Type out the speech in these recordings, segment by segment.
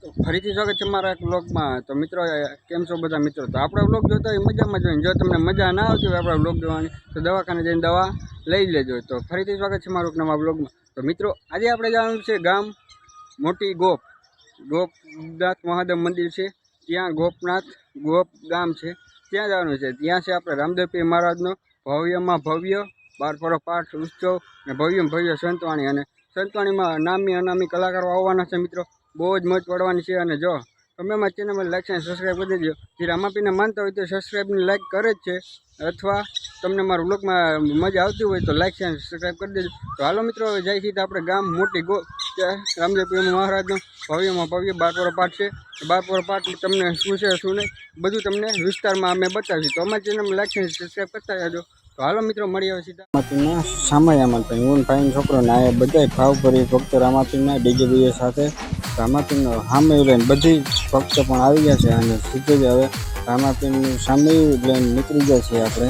તો ફરીથી સ્વાગત છે મારા એક વ્લોગમાં। તો મિત્રો કેમ છો બધા મિત્રો? તો આપણા વ્લોગ જોતા હોય મજામાં જ હોય। જો તમને મજા ના આવતી હોય આપણા વ્લોગ જોવાની તો દવાખાને જઈને દવા લઈ લેજો। તો ફરીથી સ્વાગત છે મારું નવા વ્લોગમાં। તો મિત્રો આજે આપણે જવાનું છે ગામ મોટી ગોપનાથ મહાદેવ મંદિર છે ત્યાં ગોપ ગામ છે ત્યાં જવાનું છે। ત્યાં છે આપણે રામદેવ પીર મહારાજનો ભવ્યમાં ભવ્ય 12 પાઠ ઉત્સવ અને ભવ્યમાં ભવ્ય સંતવાણી, અને સંતવાણીમાં નામી અનામી કલાકારો આવવાના છે મિત્રો। બહુ જ મોજ પડવાની છે। અને જો તમે અમારી ચેનલમાં લાઈક અને સબસ્ક્રાઈબ કરી દેજો। જે રામાપીરને માનતા હોય તો સબસ્ક્રાઈબને લાઈક કરે જ છે, અથવા તમને મારા વ્લોગમાં મજા આવતી હોય તો લાઈક અને સબસ્ક્રાઈબ કરી દેજો। તો હાલો મિત્રો હવે જાય છીએ આપણે ગામ મોટી રામદેવ પીર મહારાજનો ભવ્યમાં ભવ્ય 12 પાઠ છે। 12 પાઠ તમને શું છે શું નહીં બધું તમને વિસ્તારમાં અમે બતાવીશું। તો અમારી ચેનલમાં લાઈક અને સબસ્ક્રાઈબ કરતા જજો। તો હાલો મિત્રો મળી આવે સીધા સામાયામાં ભાઈ છોકરો ને આ બધા ભાવ ભરી ભક્ત રામાપીરના ડીજે બીજે સાથે રામાપીરનો સામે લઈને બધી ભક્તો પણ આવી ગયા છે, અને સીધે જ હવે રામાપીરનું સામે લઈને નીકળી ગયા છીએ આપણે।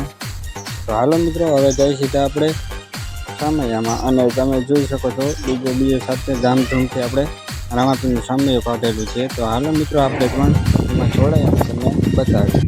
તો હાલો મિત્રો હવે જઈ સીધા આપણે સામૈયામાં, અને તમે જોઈ શકો છો ડીજે બીજે સાથે ધામધૂમથી આપણે રામાપીરનું સામે કાઢેલું છે। તો હાલો મિત્રો આપણે પણ એમાં જોડાઈ અને તમને બતાવીએ।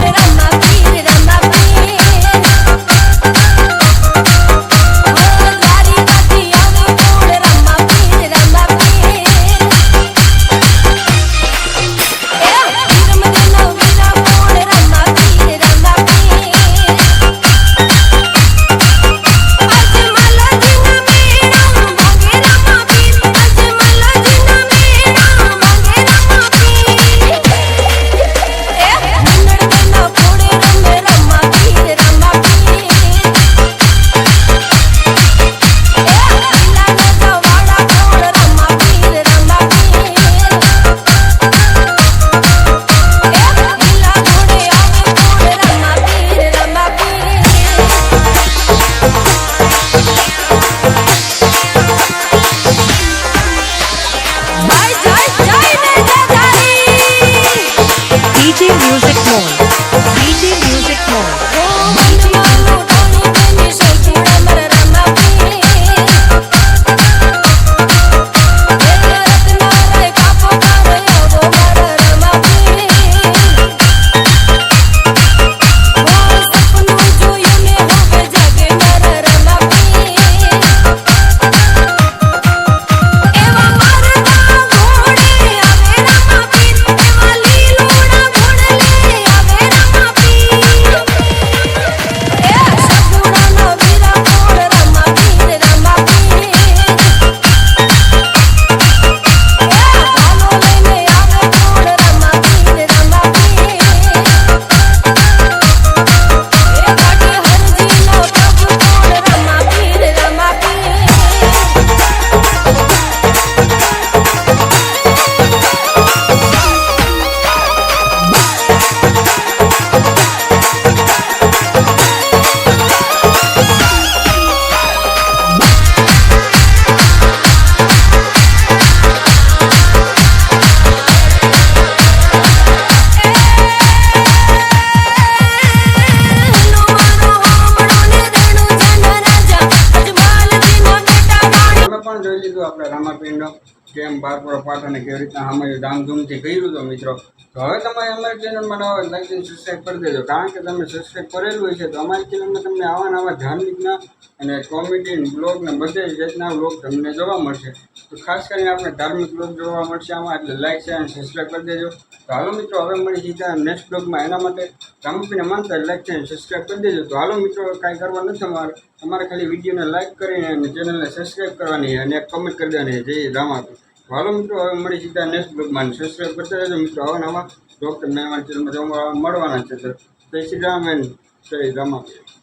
આપણે રામાપીરનો કેમ 12 પાઠ અને કેવી રીતના અમે ધામધૂમથી કર્યું તો મિત્રો। તો હવે તમે અમારી ચેનલમાં નવા લાઈક અને સબસ્ક્રાઈબ કરી દેજો, કારણ કે તમે સબસ્ક્રાઈબ કરેલું હોય છે તો અમારી ચેનલમાં તમને આવા ધાર્મિકના અને કોમેડી બ્લોગ ને બધી રીતના બ્લોગ તમને જોવા મળશે। તો ખાસ કરીને આપણે ધાર્મિક બ્લોગ જોવા મળશે આમાં, એટલે લાઈક છે અને સબસ્ક્રાઈબ કરી દેજો। તો હાલો મિત્રો હવે મળી સીધા નેક્સ્ટ બ્લોગમાં, એના માટે રામાપીરને માનતા લાઈક છે અને સબસ્ક્રાઈબ કરી દેજો। તો હાલો મિત્રો કાંઈ કરવા નથી તમારે ખાલી વિડીયોને લાઈક કરીને અને ચેનલને સબસ્ક્રાઈબ કરવાની અને એક કમેન્ટ કરી દેવાની, જય રામાપીર। હાલો મિત્રો હવે મળી સીધા નેક્સ્ટ બ્લોગમાં, સબસ્ક્રાઈબ કરતા રહેજો મિત્રો। હવે નવા બ્લોગ તમને અમારી ચેનલમાં જોવા મળવાના છે। તો જય શ્રી રામ એન્ડ જય રામાપીર।